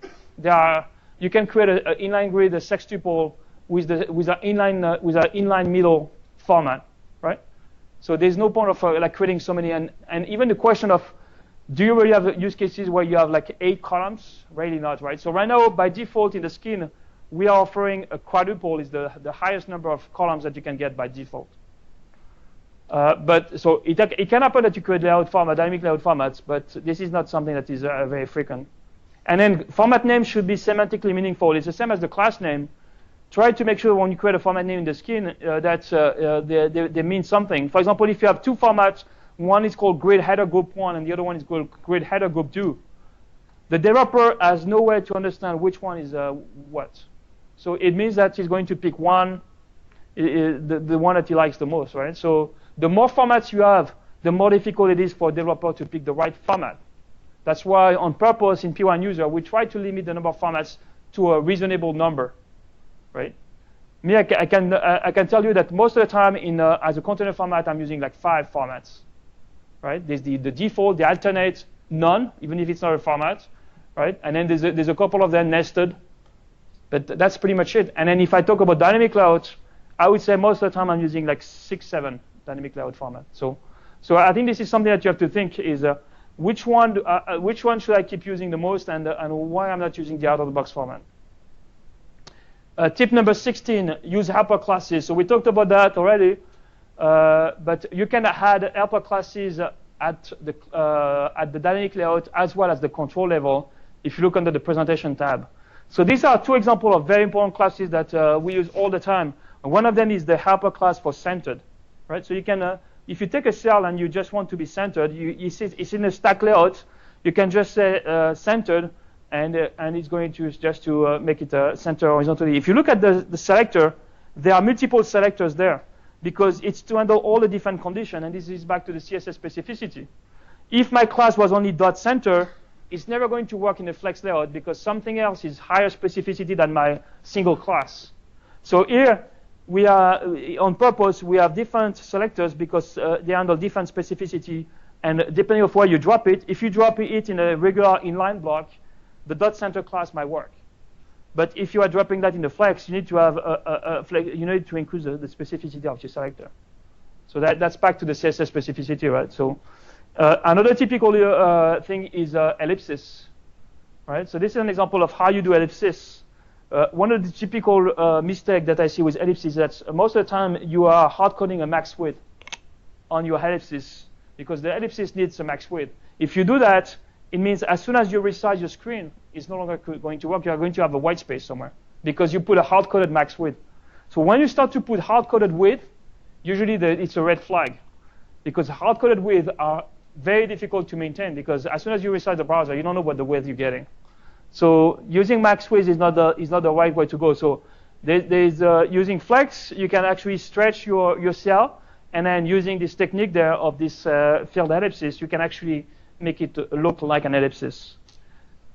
You can create an inline grid, a sextuple with an inline middle format, right? So there's no point of like creating so many. And even the question of, do you really have use cases where you have like 8 columns? Really not, right? So right now, by default in the skin, we are offering a quadruple is the highest number of columns that you can get by default. But so it can happen that you create dynamic layout formats, but this is not something that is very frequent. And then format name should be semantically meaningful. It's the same as the class name. Try to make sure when you create a format name in the skin that they mean something. For example, if you have 2 formats, one is called grid header group 1 and the other one is called grid header group 2. The developer has no way to understand which one is what. So it means that he's going to pick one, the one that he likes the most, right? So the more formats you have, the more difficult it is for a developer to pick the right format. That's why on purpose in P1 user, we try to limit the number of formats to a reasonable number, right? Me, I can tell you that most of the time as a container format, I'm using like 5 formats, right? There's the default, the alternate, none, even if it's not a format, right? And then there's a couple of them nested, but that's pretty much it. And then if I talk about dynamic layouts, I would say most of the time I'm using like 6, 7 dynamic layout format. So I think this is something that you have to think is which one should I keep using the most, and why I'm not using the out-of-the-box format. Tip number 16: use helper classes. So we talked about that already, but you can add helper classes at the dynamic layout as well as the control level if you look under the presentation tab. So these are 2 examples of very important classes that we use all the time. One of them is the helper class for centered, right? So you can, if you take a cell and you just want to be centered, it's in a stack layout. You can just say centered, and it's going to just to make it center horizontally. If you look at the selector, there are multiple selectors there because it's to handle all the different conditions, and this is back to the CSS specificity. If my class was only .center, it's never going to work in the flex layout because something else is higher specificity than my single class. So here, we are, on purpose, we have different selectors because they handle different specificity. And depending on where you drop it, if you drop it in a regular inline block, the dot center class might work. But if you are dropping that in the flex, you need to have you need to increase the specificity of your selector. So that's back to the CSS specificity, right? So another typical thing is ellipsis, right? So this is an example of how you do ellipsis. One of the typical mistakes that I see with ellipsis is that most of the time you are hard coding a max width on your ellipsis because the ellipsis needs a max width. If you do that, it means as soon as you resize your screen, it's no longer going to work. You are going to have a white space somewhere because you put a hard-coded max width. So when you start to put hard-coded width, usually it's a red flag because hard-coded width are very difficult to maintain because as soon as you resize the browser, you don't know what the width you're getting. So using max width is not the right way to go. So there's using flex, you can actually stretch your cell, and then using this technique there of this field ellipsis, you can actually make it look like an ellipsis.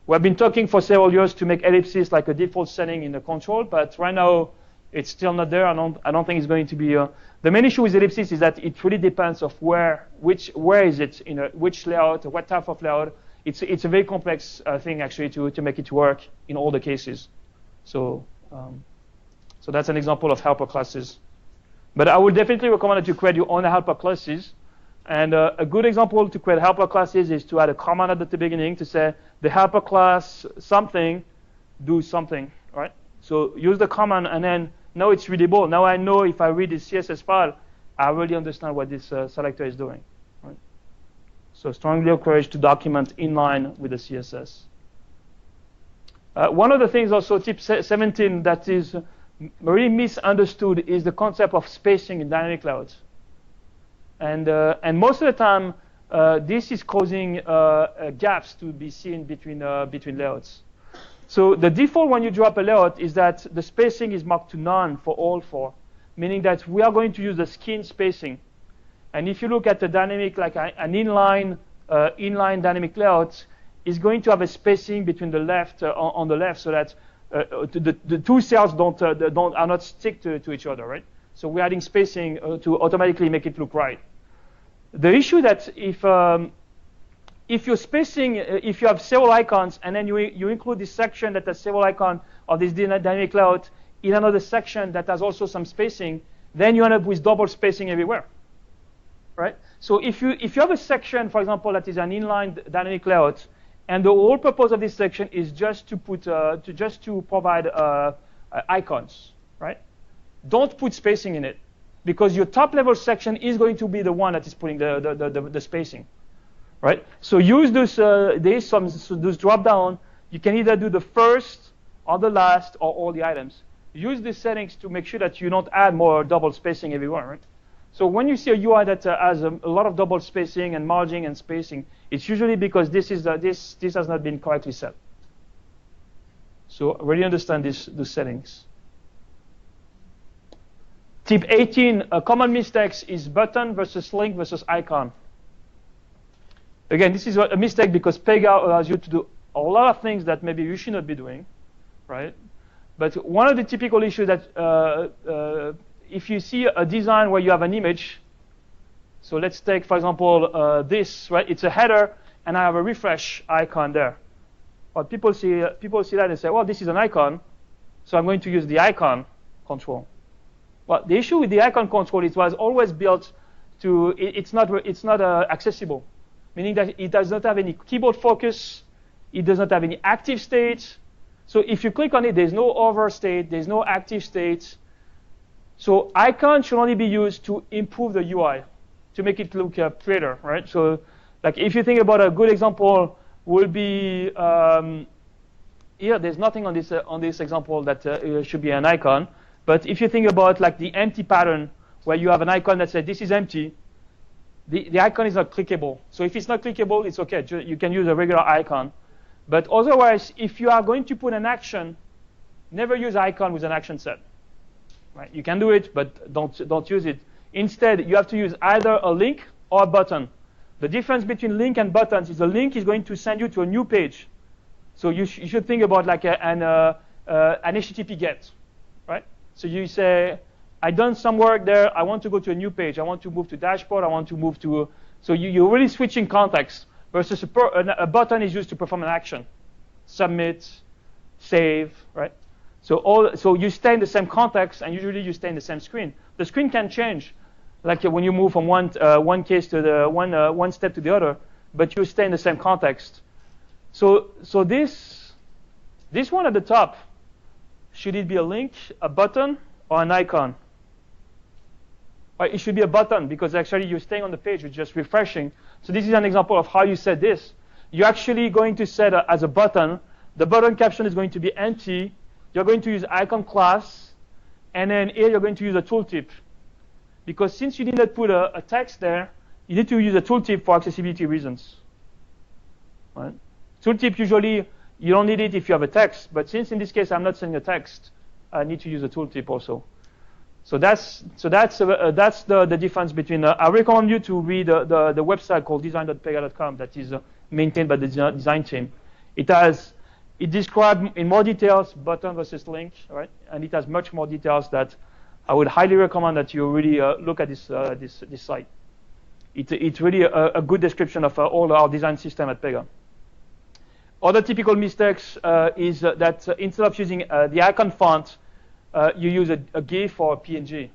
We've been talking for several years to make ellipsis like a default setting in the control, but right now it's still not there. I don't think it's going to be. The main issue with ellipsis is that it really depends of where is it in which layout, what type of layout. It's a very complex thing actually to make it work in all the cases. So so that's an example of helper classes. But I would definitely recommend that you create your own helper classes. And a good example to create helper classes is to add a command at the beginning to say the helper class something, do something, right? So use the command, and then now it's readable. Now I know if I read this CSS file, I really understand what this selector is doing, right? So strongly encourage to document in line with the CSS. One of the things also, tip 17, that is really misunderstood is the concept of spacing in dynamic layouts. And most of the time, this is causing gaps to be seen between layouts. So the default when you drop a layout is that the spacing is marked to none for all four, meaning that we are going to use the skin spacing. And if you look at the dynamic, like an inline dynamic layout, is going to have a spacing between the left on the left, so that the two cells are not stick to each other, right? So we're adding spacing to automatically make it look right. The issue that if you're spacing, if you have several icons and then you include this section that has several icons of this dynamic layout in another section that has also some spacing, then you end up with double spacing everywhere, right? So if you have a section, for example, that is an inline dynamic layout, and the whole purpose of this section is just to put to provide icons, right? Don't put spacing in it, because your top level section is going to be the one that is putting the spacing, right? So use those drop down. You can either do the first or the last or all the items. Use these settings to make sure that you don't add more double spacing everywhere, right? So when you see a UI that has a lot of double spacing and margin and spacing, it's usually because this has not been correctly set. So really understand these settings. Tip 18, common mistakes is button versus link versus icon. Again, this is a mistake because Pega allows you to do a lot of things that maybe you should not be doing, right? But one of the typical issues that if you see a design where you have an image, so let's take, for example, this, right? It's a header, and I have a refresh icon there. But people see that and say, well, this is an icon, so I'm going to use the icon control. Well, the issue with the icon control, it was always built to, it's not accessible, meaning that it does not have any keyboard focus, it does not have any active state. So if you click on it, there's no over state, there's no active state. So icons should only be used to improve the UI, to make it look prettier, right? So like if you think about a good example will be, here there's nothing on this example that should be an icon. But if you think about like the empty pattern, where you have an icon that says this is empty, the icon is not clickable. So if it's not clickable, it's OK. You can use a regular icon. But otherwise, if you are going to put an action, never use icon with an action set. Right? You can do it, but don't use it. Instead, you have to use either a link or a button. The difference between link and buttons is the link is going to send you to a new page. So you should think about like an HTTP GET, right? So you say, I've done some work there. I want to go to a new page. I want to move to dashboard. I want to move to. So you're really switching context versus a button is used to perform an action, submit, save, right? So you stay in the same context, and usually you stay in the same screen. The screen can change, like when you move from one case to the one step to the other, but you stay in the same context. So this one at the top, should it be a link, a button, or an icon? It should be a button because actually you're staying on the page, you're just refreshing. So this is an example of how you set this. You're actually going to set as a button. The button caption is going to be empty. You're going to use icon class, and then here you're going to use a tooltip. Because since you did not put a text there, you need to use a tooltip for accessibility reasons. Right? Tooltip usually you don't need it if you have a text, but since in this case I'm not sending a text, I need to use a tooltip also. So that's the difference between. I recommend you to read the website called design.pega.com that is maintained by the design team. It describes in more details button versus link, right? And it has much more details that I would highly recommend that you really look at this site. It's really a good description of all our design system at Pega. Other typical mistakes is that instead of using the icon font, you use a GIF or a PNG.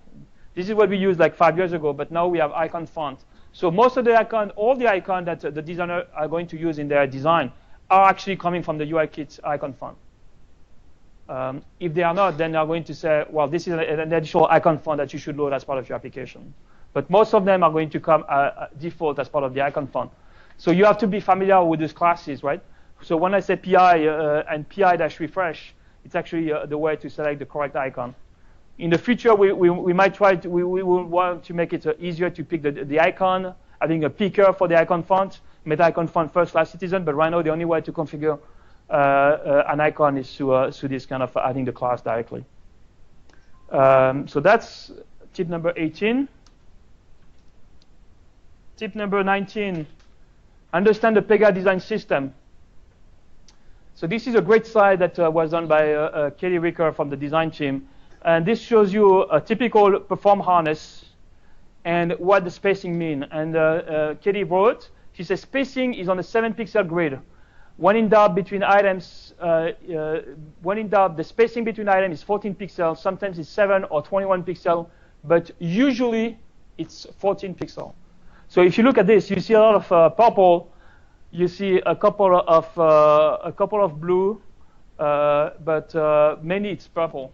This is what we used like 5 years ago, but now we have icon font. So most of the icon, all the icon that the designer are going to use in their design are actually coming from the UI kit icon font. If they are not, then they are going to say, well, this is an additional icon font that you should load as part of your application. But most of them are going to come default as part of the icon font. So you have to be familiar with these classes, right? So when I say PI and PI-refresh, it's actually the way to select the correct icon. In the future, we might try to, we will want to make it easier to pick the icon, having a picker for the icon font, meta icon font first class citizen, but right now the only way to configure an icon is through this kind of adding the class directly. So that's tip number 18. Tip number 19, understand the Pega design system. So this is a great slide that was done by Katie Ricker from the design team. And this shows you a typical perform harness and what the spacing mean. And Katie wrote, she says spacing is on a 7-pixel grid. When in doubt between items, when in doubt, the spacing between items is 14 pixels. Sometimes it's 7 or 21 pixels, but usually it's 14 pixels. So if you look at this, you see a lot of purple. You see a couple of blue, but mainly it's purple,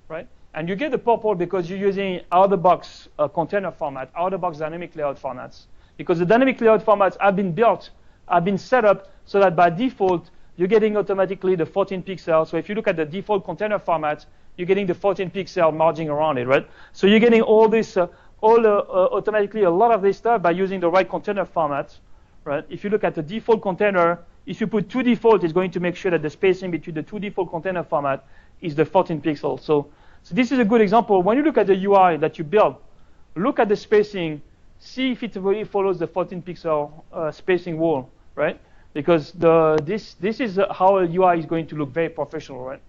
right? And you get the purple because you're using out-of-the-box container format, out-of-the-box dynamic layout formats. Because the dynamic layout formats have been built, have been set up so that by default, you're getting automatically the 14 pixels. So if you look at the default container format, you're getting the 14 pixel margin around it, right? So you're getting all this, automatically a lot of this stuff by using the right container format, right? If you look at the default container, if you put 2 default, it's going to make sure that the spacing between the 2 default container format is the 14 pixels. So this is a good example. When you look at the UI that you build, look at the spacing, see if it really follows the 14 pixel spacing rule, right? Because this is how a UI is going to look very professional, right?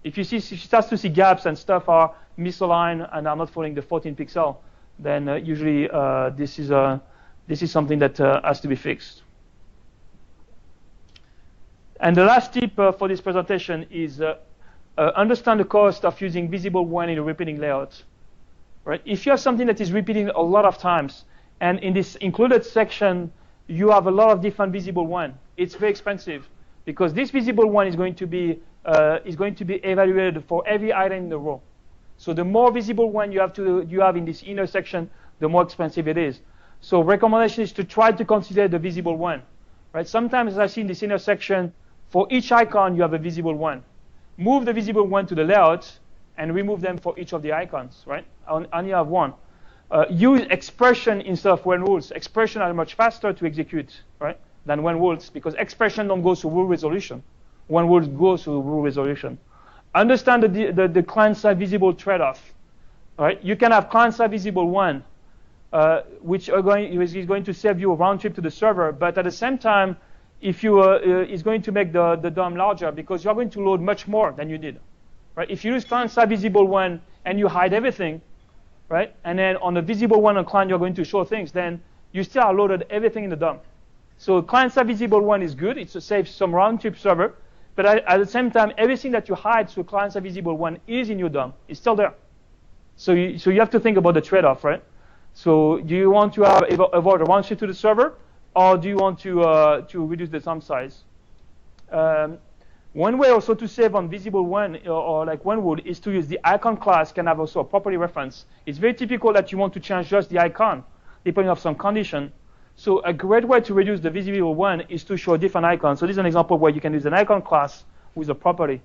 If you start to see gaps and stuff are misaligned and are not following the 14 pixel, then usually this is something that has to be fixed. And the last tip for this presentation is understand the cost of using visible one in a repeating layout. Right? If you have something that is repeating a lot of times, and in this included section, you have a lot of different visible one, it's very expensive because this visible one is going to be evaluated for every item in the row. So the more visible one you have in this inner section, the more expensive it is. So recommendation is to try to consider the visible one. Right? Sometimes, as I see in this inner section, for each icon you have a visible one. Move the visible one to the layout and remove them for each of the icons. Right? Only have one. Use expression instead of when rules. Expression are much faster to execute, right, than when rules because expression don't go through rule resolution. When rules go through rule resolution. Understand the client-side visible trade-off. Right? You can have client-side visible one, which is going to save you a round trip to the server, but at the same time, if you is going to make the DOM larger because you're going to load much more than you did. Right? If you use client-side visible one and you hide everything, right? And then on the visible one on client, you're going to show things. Then you still are loaded everything in the DOM. So client-side visible one is good. It's a safe some round trip server. But at the same time, everything that you hide to client-side visible one is in your DOM. It's still there. So you have to think about the trade-off, right? So do you want to avoid a round trip to the server, or do you want to reduce the DOM size? One way also to save on visible one, or like one rule, is to use the icon class can have also a property reference. It's very typical that you want to change just the icon, depending on some condition. So a great way to reduce the visible one is to show a different icon. So this is an example where you can use an icon class with a property.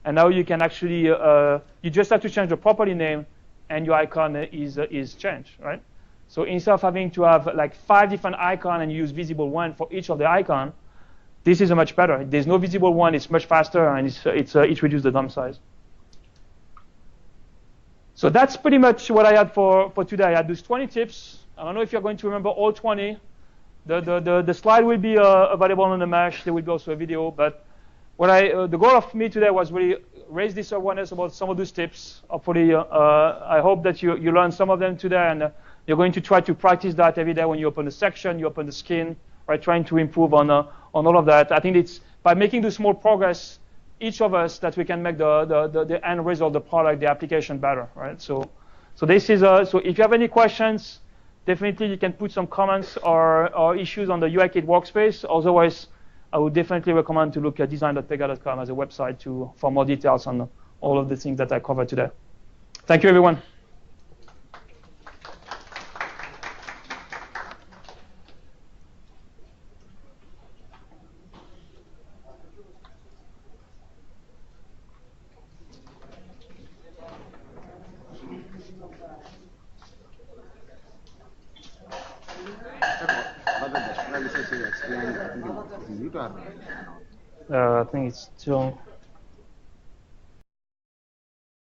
And now you can actually, you just have to change the property name, and your icon is changed, right? So instead of having to have like 5 different icons and use visible one for each of the icon, this is a much better. There's no visible one. It's much faster, and it reduces the DOM size. So that's pretty much what I had for today. I had those 20 tips. I don't know if you're going to remember all 20. The slide will be available on the Mesh. There will be also a video. But the goal of me today was really raise this awareness about some of those tips. Hopefully, I hope that you learned some of them today, and you're going to try to practice that every day when you open the section, you open the skin, right? Trying to improve on all of that. I think it's by making the small progress, each of us, that we can make the end result, the product, the application better, right? So this is so if you have any questions, definitely you can put some comments or issues on the UIKit workspace. Otherwise, I would definitely recommend to look at design.pega.com as a website for more details on all of the things that I covered today. Thank you, everyone. I think it's still.